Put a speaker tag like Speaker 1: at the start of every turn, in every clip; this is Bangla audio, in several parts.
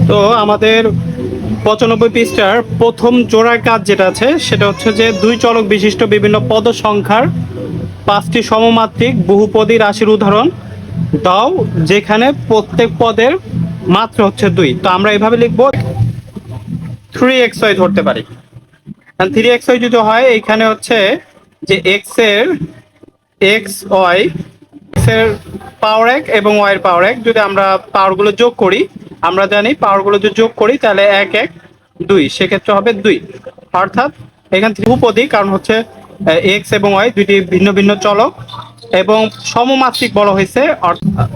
Speaker 1: তো আমাদের 95 পৃষ্ঠার প্রথম জোড়ার কাজ যেটা আছে সেটা হচ্ছে যে দুই চলক বিশিষ্ট বিভিন্ন পদ সংখ্যার 5টি সমমাত্রিক বহুপদী রাশির উদাহরণ দাও যেখানে প্রত্যেক পদের মাত্রা হচ্ছে 2। তো আমরা এইভাবে লিখব 3xy ধরতে পারি। 3xy যদি হয় এখানে হচ্ছে যে xy এর পাওয়ার 1 এবং y এর পাওয়ার 1 যদি আমরা পাওয়ারগুলো যোগ করি, আমরা জানি পাওয়ারগুলো যদি যোগ করি তাহলে 1 1 2, সেক্ষেত্রে হবে 2। অর্থাৎ এখান থেকে বহুপদী, কারণ হচ্ছে x এবং y দুইটি ভিন্ন ভিন্ন চলক এবং সমমাত্রিক বলা হয়েছে, অর্থাৎ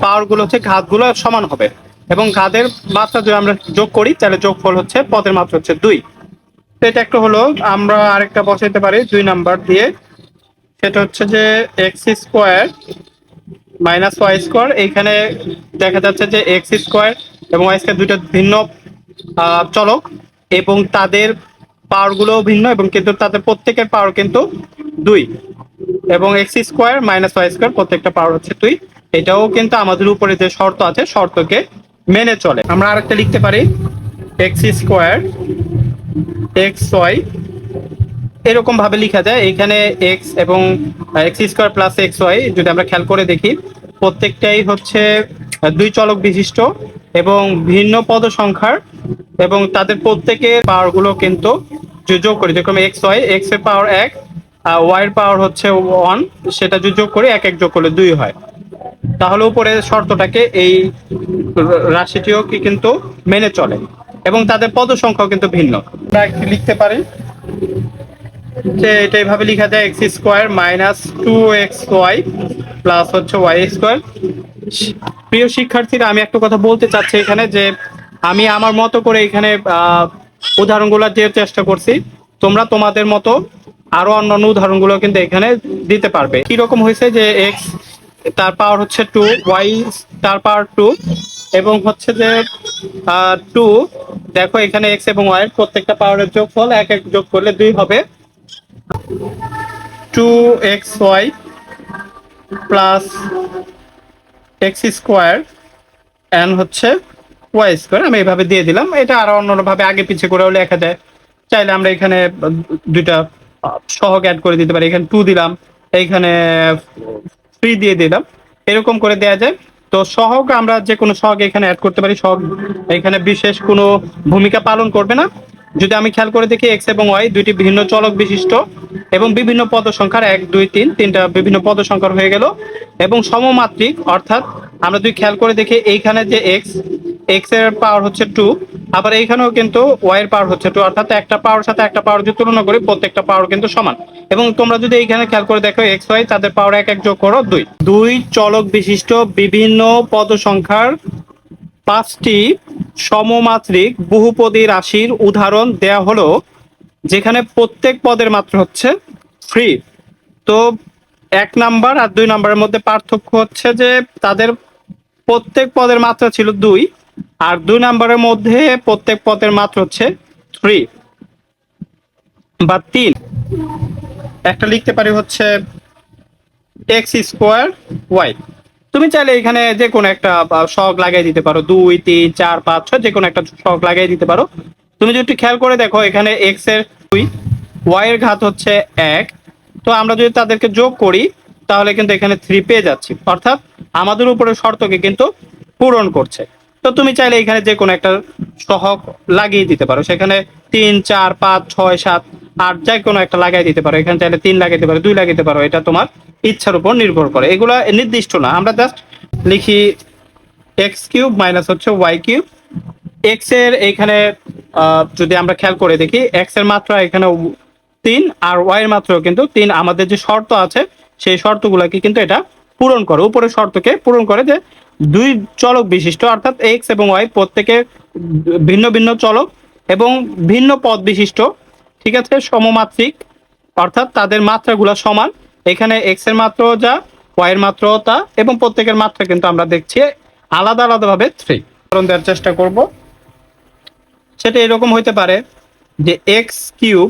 Speaker 1: পাওয়ারগুলো হচ্ছে ঘাতগুলো সমান হবে এবং ঘাতের মাত্রা যদি আমরা যোগ করি তাহলে যোগফল হচ্ছে পদের মাত্রা হচ্ছে 2। তো এটা একটা হলো। আমরা আরেকটা বসাইতে পারি 2 নাম্বার দিয়ে, সেটা হচ্ছে যে x square minus y square. এইখানে দেখা যাচ্ছে যে এক্স স্কোয়ার এবং ওয়াই স্কোয়ার দুইটা ভিন্ন চলক এবং তাদের পাওয়ারগুলো ভিন্ন এবং কিন্তু তাদের প্রত্যেকের পাওয়ার কিন্তু 2 এবং x square minus y square প্রত্যেকটা পাওয়ার হচ্ছে 2। এটাও কিন্তু আমাদের উপরে যে শর্ত আছে শর্তকে মেনে চলে। আমরা আরেকটা লিখতে পারি এক্স স্কোয়ার এক্স ওয়াই, এরকম ভাবে লেখা যায়। এখানে এক্স এবং x square plus x y যদি আমরা খেয়াল করে দেখি প্রত্যেকটাই হচ্ছে দুই চলক বিশিষ্ট এবং ভিন্ন পদ সংখ্যার এবং তাদের প্রত্যেকের পাওয়ার গুলো কিন্তু যোগ করি, যেরকম এক্স ওয়াই, এক্স এর পাওয়ার 1 ওয়াই এর পাওয়ার হচ্ছে 1, সেটা যদি যোগ করি 1 1 যোগ করলে 2 হয়। তাহলে উপরে শর্তটাকে এই রাশিটিও কি কিন্তু মেনে চলে এবং তাদের পদ সংখ্যাও কিন্তু ভিন্ন। আমরা একটি লিখতে পারি যে এটা এইভাবে লেখা যায় x square minus 2xy plus হচ্ছে ওয়াই স্কোয়ার। প্রিয় শিক্ষার্থীরা, আমি একটা কথা বলতে চাচ্ছি এখানে যে আমি আমার মতো করে এখানে উদাহরণগুলো দেওয়ার চেষ্টা করছি, তোমরা তোমাদের মতো আরো অন্যান্য উদাহরণগুলো কিন্তু এখানে দিতে পারবে। কিরকম হয়েছে যে এক্স তার পাওয়ার হচ্ছে 2, ওয়াই তার পাওয়ার 2 এবং হচ্ছে যে 2। দেখো এখানে এক্স এবং ওয়াই এর প্রত্যেকটা পাওয়ারের যোগফল 1 1 যোগ করলে 2 হবে। 2xy plus x square and হচ্ছে ওয়াই স্কোয়ার, আমি এইভাবে দিয়ে দিলাম। এটা আরো অন্যভাবে আগে পিছে করেও লেখা যায়। চাইলে আমরা এখানে দুইটা সহগ অ্যাড করে দিতে পারি, এখানে 2 দিলাম, এইখানে 3 দিয়ে দিলাম, এরকম করে দেয়া যায়। তো সহগ আমরা যে কোনো সহগ এখানে অ্যাড করতে পারি, সহগ এখানে বিশেষ কোনো ভূমিকা পালন করবে না। যদি আমি খেয়াল করে দেখি এক্স এবং ওয়াই দুইটি ভিন্ন চলক বিশিষ্ট এবং বিভিন্ন পদ সংখ্যার 1 2 3 তিনটা বিভিন্ন পদ সংখ্যার হয়ে গেল এবং সমমাত্রিক, অর্থাৎ আমরা যদি খেয়াল করে দেখি এইখানে যে এক্স এর পাওয়ার হচ্ছে 2, আবার এইখানেও কিন্তু ওয়াই এর পাওয়ার হচ্ছে 2, অর্থাৎ একটা পাওয়ার সাথে একটা পাওয়ার যদি তুলনা করি প্রত্যেকটা পাওয়ার কিন্তু সমান। এবং তোমরা যদি এইখানে খেয়াল করে দেখো এক্স ওয়াই তাদের পাওয়ার 1 1 যোগ করো 2। দুই চলক বিশিষ্ট বিভিন্ন পদ সংখ্যার 5টি সমমাত্রিক বহুপদী রাশির উদাহরণ দেয়া হলো যেখানে প্রত্যেক পদের মাত্রা হচ্ছে 3। তো 1 নাম্বার আর 2 নাম্বারের মধ্যে পার্থক্য হচ্ছে যে তাদের প্রত্যেক পদের মাত্রা ছিল 2 আর 2 নাম্বারের মধ্যে প্রত্যেক পদের মাত্রা হচ্ছে 3 বা 3। একটা লিখতে পারি হচ্ছে এক্স স্কোয়ার ওয়াই। তুমি চাইলে এখানে যে কোনো একটা সহগ লাগিয়ে দিতে পারো, 2 3 4 5 6 যে কোনো একটা সহগ লাগিয়ে দিতে পারো। তুমি যদি একটু খেয়াল করে দেখো এখানে এক্স এর 2, ওয়াই এর ঘাত হচ্ছে 1, তো আমরা যদি তাদেরকে যোগ করি তাহলে কিন্তু এখানে 3 পেয়ে যাচ্ছি, অর্থাৎ আমাদের উপরে শর্তকে কিন্তু পূরণ করছে। তো তুমি চাইলে এখানে যে কোনো একটা সহগ লাগিয়ে দিতে পারো, সেখানে 3 4 5 6 7 8 যে কোনো একটা লাগিয়ে দিতে পারো। এখানে চাইলে 3 লাগাইতে পারো, 2 লাগাইতে পারো, এটা তোমার ইচ্ছার উপর নির্ভর করে। এগুলো নির্দিষ্ট না, আমরা জাস্ট লিখি এক্স কিউব মাইনাস হচ্ছে ওয়াই কিউব। এক্স এর এখানে যদি আমরা খেয়াল করে দেখি এক্স এর মাত্রা এখানে 3 আর ওয়াই এর মাত্রাও কিন্তু 3। আমাদের যে শর্ত আছে সেই শর্তগুলোকে কিন্তু এটা পূরণ করে, উপরের শর্তকে পূরণ করে যে দুই চলক বিশিষ্ট, অর্থাৎ এক্স এবং ওয়াই প্রত্যেকে ভিন্ন ভিন্ন চলক এবং ভিন্ন পদ বিশিষ্ট, ঠিক আছে, সমমাত্রিক, অর্থাৎ তাদের মাত্রাগুলো সমান। এখানে এক্স এর মাত্রাও যা, ওয়াই এর মাত্রাও তা এবং প্রত্যেকের মাত্রা কিন্তু আমরা দেখছি আলাদা আলাদা ভাবে 3। উদাহরণ দেওয়ার চেষ্টা করব, সেটা এরকম হইতে পারে যে x cube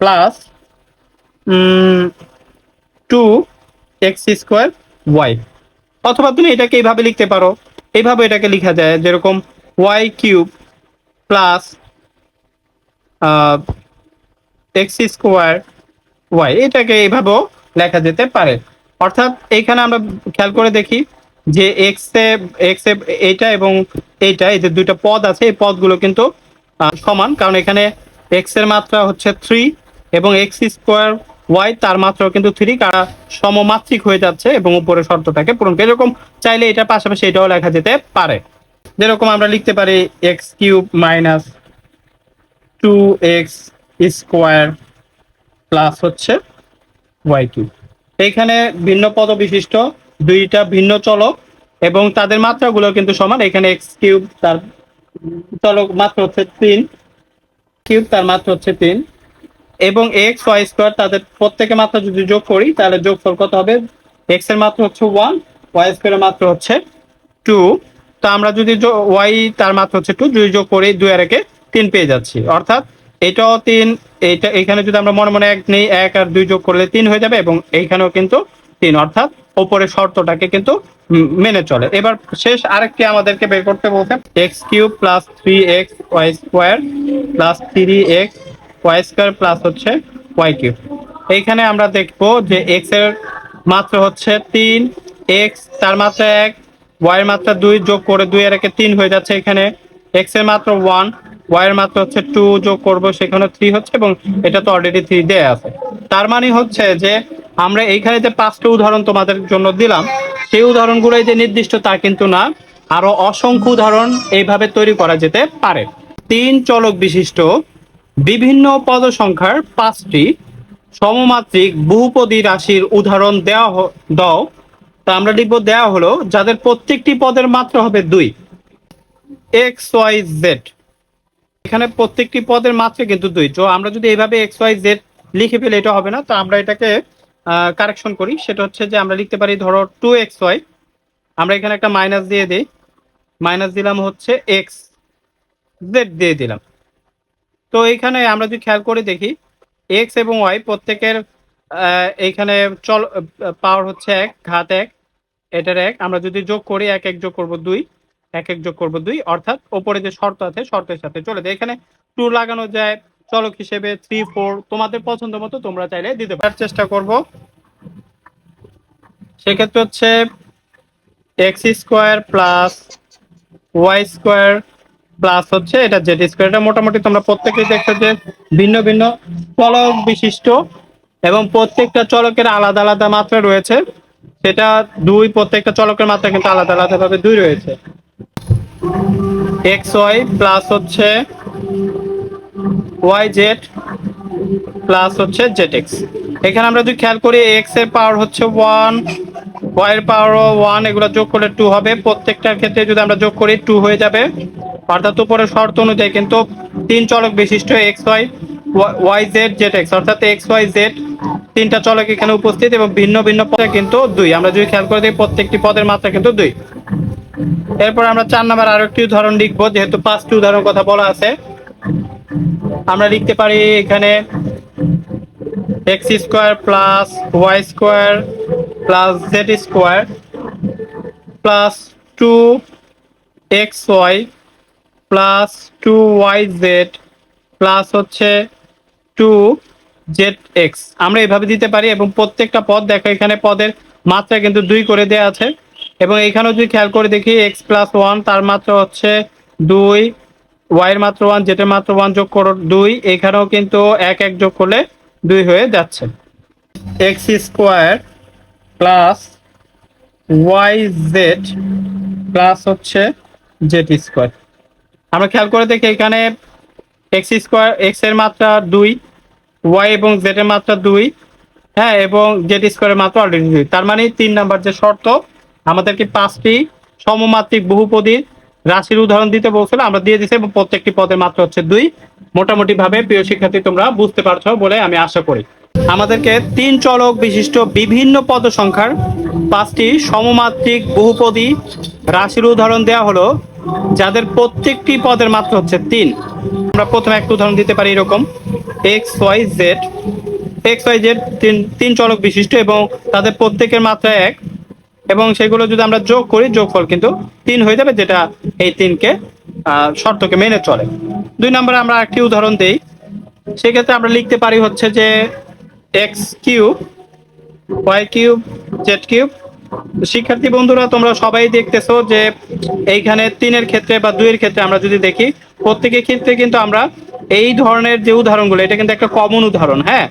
Speaker 1: plus 2x square y, অথবা তুমি এটাকে এইভাবে লিখতে পারো এইভাবে এটাকে লেখা যায়, যেরকম y cube plus x square y, এটাকে এইভাবেও লেখা যেতে পারে। অর্থাৎ এইখানে আমরা খেয়াল করে দেখি যে এক্স এ এইটা এবং এইটা, এই যে দুইটা পদ আছে, এই পদগুলো কিন্তু সমান, কারণ এখানে এক্স এর মাত্রা হচ্ছে 3 এবং এক্স স্কোয়ার ওয়াই তার মাত্রাও কিন্তু 3, কারা সমমাত্রিক হয়ে যাচ্ছে এবং উপরের শর্তটাকে পূরণ করে। এরকম চাইলে এটার পাশাপাশি এটাও লেখা যেতে পারে, যেরকম আমরা লিখতে পারি x cube minus 2x square plus হচ্ছে ওয়াই কিউব। এইখানে ভিন্ন পদ বিশিষ্ট দুইটা ভিন্ন চলক এবং তাদের মাত্রাগুলো কিন্তু সমান। এখানে এক্স কিউব তার চলক মাত্রা হচ্ছে 3, কিউব তার মাত্রা হচ্ছে 3 এবং এক্স ওয়াই স্কোয়ার তাদের প্রত্যেকের মাত্রা যদি যোগ করি তাহলে যোগফল কত হবে? এক্স এর মাত্রা হচ্ছে 1, ওয়াই স্কোয়ারের মাত্রা হচ্ছে 2। তো আমরা যদি ওয়াই তার মাত্রা হচ্ছে 2 যদি যোগ করি 2 আর 1 3 পেয়ে যাচ্ছি। অর্থাৎ এটাও 3, এইটা এখানে যদি আমরা মনে মনে 1 নেই, 1 আর 2 যোগ করলে 3 হয়ে যাবে এবং এইখানেও কিন্তু 3, অর্থাৎ উপরের শর্তটাকে কিন্তু মেনে চলে। এবার শেষ আরেকটি আমাদেরকে বের করতে বলছে x cube plus 3x y square plus 3x y square plus হচ্ছে ওয়াই কিউব। এইখানে আমরা দেখবো যে এক্স এর মাত্রা হচ্ছে 3, এক্স তার মাত্রা 1, ওয়াই এর মাত্রা 2, যোগ করে 2 এর 1 3 হয়ে যাচ্ছে। এখানে এক্স এর মাত্রা 1, ওয়াই এর মাত্রা হচ্ছে 2, যোগ করব সেখানে 3 হচ্ছে এবং এটা তো অলরেডি 3 দেয়া আছে। তার মানে হচ্ছে যে আমরা এইখানে যে 5টা উদাহরণ তোমাদের জন্য দিলাম, সেই উদাহরণগুলোই যে নির্দিষ্ট তা কিন্তু না, আরো অসংখ্য উদাহরণ এইভাবে তৈরি করা যেতে পারে। 3 চলক বিশিষ্ট বিভিন্ন পদ সংখ্যার 5টি সমমাত্রিক বহুপদী রাশির উদাহরণ দাও। তা আমরা লিখবো দেওয়া হলো যাদের প্রত্যেকটি পদের মাত্রা হবে 2, এক্স ওয়াই জেড। এখানে প্রত্যেকটি পদের মাত্রা কিন্তু 2। তো আমরা যদি এইভাবে এক্স ওয়াই জেড লিখে ফেলে এটা হবে না, তো আমরা এটাকে কারেকশন করি। সেটা হচ্ছে যে আমরা লিখতে পারি ধরো 2xy, আমরা এখানে একটা মাইনাস দিয়ে দিই, মাইনাস দিলাম হচ্ছে এক্স জেড দিয়ে দিলাম। তো এইখানে আমরা যদি খেয়াল করে দেখি এক্স এবং ওয়াই প্রত্যেকের এইখানে পাওয়ার হচ্ছে 1 ঘাত 1, এটার 1 আমরা যদি যোগ করি 1 1 যোগ করব 2, 1 1 যোগ করব 2, অর্থাৎ উপরে যে শর্ত আছে শর্তের সাথে চলে যায়। এখানে 2 লাগানো যায় চলক হিসেবে 3 4, তোমাদের পছন্দ মতো তোমরা চাইলে দিতে পারার চেষ্টা করব। সেক্ষেত্রে হচ্ছে x square plus y square plus হচ্ছে এটা জেড স্কোয়ার। এটা মোটামুটি তোমরা প্রত্যেকেই দেখছো যে ভিন্ন ভিন্ন চলক বিশিষ্ট এবং প্রত্যেকটা চলকের আলাদা আলাদা মাত্রা রয়েছে। সেটা 2, প্রত্যেকটা চলকের মাত্রা কিন্তু আলাদা আলাদা ভাবে 2 রয়েছে। এক্স ওয়াই প্লাস হচ্ছে ওয়াই জেড প্লাস হচ্ছে জেড এক্স। এখানে আমরা যদি খেয়াল করি এক্স এর পাওয়ার হচ্ছে 1, ওয়াই এর পাওয়ারও 1, এগুলো যোগ করলে 2 হবে। প্রত্যেকটার ক্ষেত্রে যদি আমরা যোগ করি 2 হয়ে যাবে, অর্থাৎ উপরের শর্ত অনুযায়ী কিন্তু 3 চলক বিশিষ্ট x y y z z x, অর্থাৎ এক্স ওয়াই জেড 3টা চলক এখানে উপস্থিত এবং ভিন্ন ভিন্ন পদে কিন্তু 2। আমরা যদি খেয়াল করে দিই প্রত্যেকটি পদের মাত্রা কিন্তু 2। এরপর আমরা 4 নম্বর আরো একটি উদাহরণ লিখবো, যেহেতু 5টি উদাহরণ কথা বলা আছে। আমরা লিখতে পারি এখানে x square plus y square plus z square plus 2xy plus 2yz plus হচ্ছে 2zx। আমরা এইভাবে দিতে পারি এবং প্রত্যেকটা পদ দেখো এখানে পদের মাত্রা কিন্তু 2 করে দেওয়া আছে এবং এখানেও যদি খেয়াল করে দেখি x প্লাস 1 তার মাত্রা হচ্ছে 2, y এর মাত্রা 1, z এর মাত্রা 1, যোগ করো 2, এখানেও কিন্তু 1 1 যোগ করলে 2 হয়ে যাচ্ছে। x square plus yz plus হচ্ছে জেড স্কোয়ার। আমরা খেয়াল করে দেখি এখানে এক্স স্কোয়ার, এক্স এর মাত্রা 2, ওয়াই এবং জেড এর মাত্রা 2, হ্যাঁ, এবং জেড স্কোয়ারের মাত্রা অলরেডি 2। তার মানে 3 নাম্বার যে শর্ত আমাদেরকে 5টি সমমাত্রিক বহুপদীর রাশির উদাহরণ দিতে বলছিল, আমরা দিয়ে দিচ্ছি এবং প্রত্যেকটি পদের মাত্রা হচ্ছে 2। মোটামুটি ভাবে প্রিয় শিক্ষার্থী তোমরা বুঝতে পারছো বলে আমি আশা করি। আমাদেরকে 3 চলক বিশিষ্ট বিভিন্ন পদ সংখ্যার 5টি সমমাত্রিক বহুপদী রাশির উদাহরণ দেওয়া হলো যাদের প্রত্যেকটি পদের মাত্রা হচ্ছে 3। আমরা প্রথমে একটা উদাহরণ দিতে পারি এরকম এক্স ওয়াই জেড তিন চলক বিশিষ্ট এবং তাদের প্রত্যেকের মাত্রা 1, এবং সেগুলো যদি আমরা যোগ করি, যোগফল কিন্তু 3 হয়ে যাবে, যেটা এই 3কে শর্তকে মেনে চলে। 2 নম্বরে আমরা একটি উদাহরণ দেই। সেক্ষেত্রে আমরা লিখতে পারি হচ্ছে যে x cube y cube z cube. শিক্ষার্থী বন্ধুরা, তোমরা সবাই দেখতেছো যে এইখানে 3-এর ক্ষেত্রে বা 2-এর ক্ষেত্রে আমরা যদি দেখি, প্রত্যেকের ক্ষেত্রে কিন্তু আমরা এই ধরনের যে উদাহরণগুলো, এটা কিন্তু একটা কমন উদাহরণ। হ্যাঁ,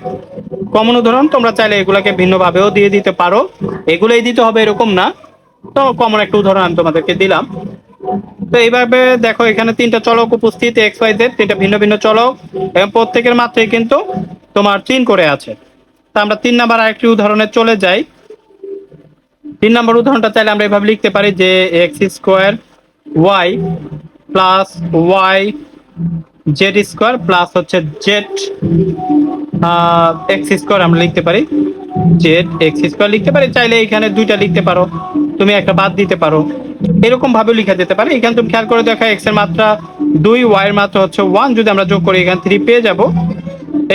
Speaker 1: কমন উদাহরণ। তোমরা চাইলে এগুলাকে ভিন্নভাবেও দিয়ে দিতে পারো, এগুলোই দিতে হবে এরকম না। তো কমন একটা উদাহরণ আমি তোমাদেরকে দিলাম। তো এইভাবে দেখো, এখানে 3টা চলক উপস্থিত, এক্স ওয়াই জেড, 3টা ভিন্ন ভিন্ন চলক, এবং প্রত্যেকের মাত্রায় কিন্তু তোমার 3 করে আছে। তা আমরা 3 নাম্বার আরেকটি উদাহরণে চলে যাই। 3 নম্বর উদাহরণটা চাইলে আমরা এভাবে লিখতে পারি যে x square y plus y z square plus হচ্ছে জেড এক্স স্কোয়ার আমরা লিখতে পারি, জেড এক্স স্কোয়ার লিখতে পারি। চাইলে এখানে 2টা লিখতে পারো, তুমি একটা বাদ দিতে পারো, এরকম ভাবে লেখা যেতে পারে। এখানে তুমি খেয়াল করে দেখো, এক্স এর মাত্রা 2, ওয়াই এর মাত্রা হচ্ছে 1, যদি আমরা যোগ করি এখানে 3 পেয়ে যাব।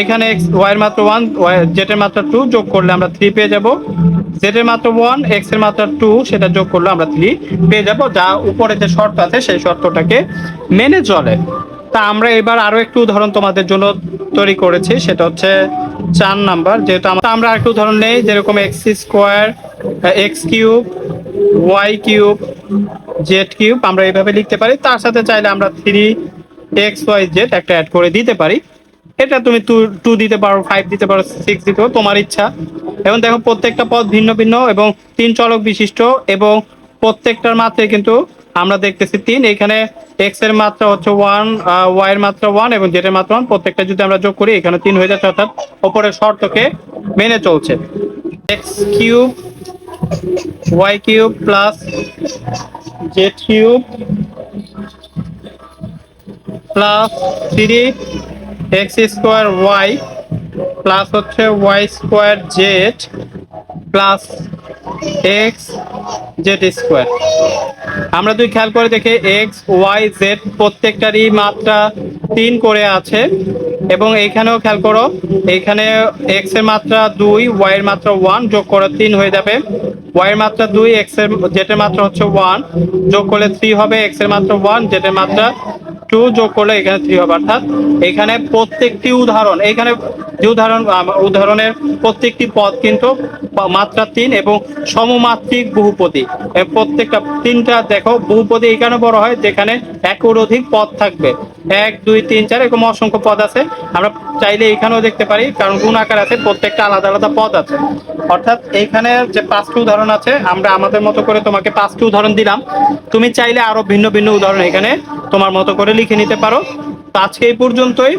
Speaker 1: এখানে এক্স ওয়াই এর মাত্রা 1, জেড এর মাত্রা 2, যোগ করলে আমরা 3 পেয়ে যাব। জেড এর মাত্রা 1, এক্স এর মাত্রা 2, সেটা যোগ করলে আমরা 3 পেয়ে যাব, যা উপরে যে শর্ত আছে সেই শর্তটাকে মেনে চলে। তা আমরা এবার আরো একটু উদাহরণ তোমাদের জন্য তৈরি করেছি, সেটা হচ্ছে 4 নাম্বার। যেহেতু আমরা আরেকটু উদাহরণ নেই, যেরকম x square x cube y cube z cube, আমরা এইভাবে লিখতে পারি। তার সাথে চাইলে আমরা 3xyz একটা অ্যাড করে দিতে পারি। এটা তুমি 2 দিতে পারো, 5 দিতে পারো, 6 দিতে পারো, তোমার ইচ্ছা। এবং দেখো, প্রত্যেকটা পদ ভিন্ন ভিন্ন এবং 3 চলক বিশিষ্ট, এবং প্রত্যেকটার মাত্রায় কিন্তু আমরা দেখতেছি 3। এখানে x এর মাত্রা হচ্ছে 1, y এর মাত্রা 1 এবং z এর মাত্রা 1, প্রত্যেকটা যদি আমরা যোগ করি এখানে 3 হয়ে যাচ্ছে, অর্থাৎ উপরের শর্তকে মেনে চলছে। x cube y cube plus z cube plus 3 x square y plus হচ্ছে y square z plus x z square. আমরা যদি খেয়াল করে দেখি, এক্স ওয়াই জেড প্রত্যেকটারই মাত্রা 3 করে আছে, এবং এইখানেও খেয়াল করো, এইখানে এক্স এর মাত্রা 2, ওয়াই এর মাত্রা 1, যোগ করে 3 হয়ে যাবে। ওয়াই এর মাত্রা 2, এক্স এর জেড এর মাত্রা হচ্ছে 1, যোগ করলে 3 হবে। এক্স এর মাত্রা 1, জেড এর মাত্রা 2, যোগ করলে এখানে 3 হবে। অর্থাৎ এখানে প্রত্যেকটি উদাহরণ, এখানে যে উদাহরণের প্রত্যেকটি পদ কিন্তু মাত্রা 3 এবং সমমাত্রিক বহুপদী। প্রত্যেকটা 3টা দেখো বহুপদী এখানে বড় হয় যেখানে একের অধিক পদ থাকবে, 1 2 3 4 এরকম অসংখ্য পদ আছে। আমরা চাইলে এখানেও দেখতে পারি, কারণ গুণ আকার আছে, প্রত্যেকটা আলাদা আলাদা পদ আছে। অর্থাৎ এখানে যে 5টি উদাহরণ আছে, আমরা আমাদের মতো করে তোমাকে 5টি উদাহরণ দিলাম। তুমি চাইলে আরো ভিন্ন ভিন্ন উদাহরণ এখানে তোমার মতো করে লিখে নিতে পারো। তো আজকে এই পর্যন্তই।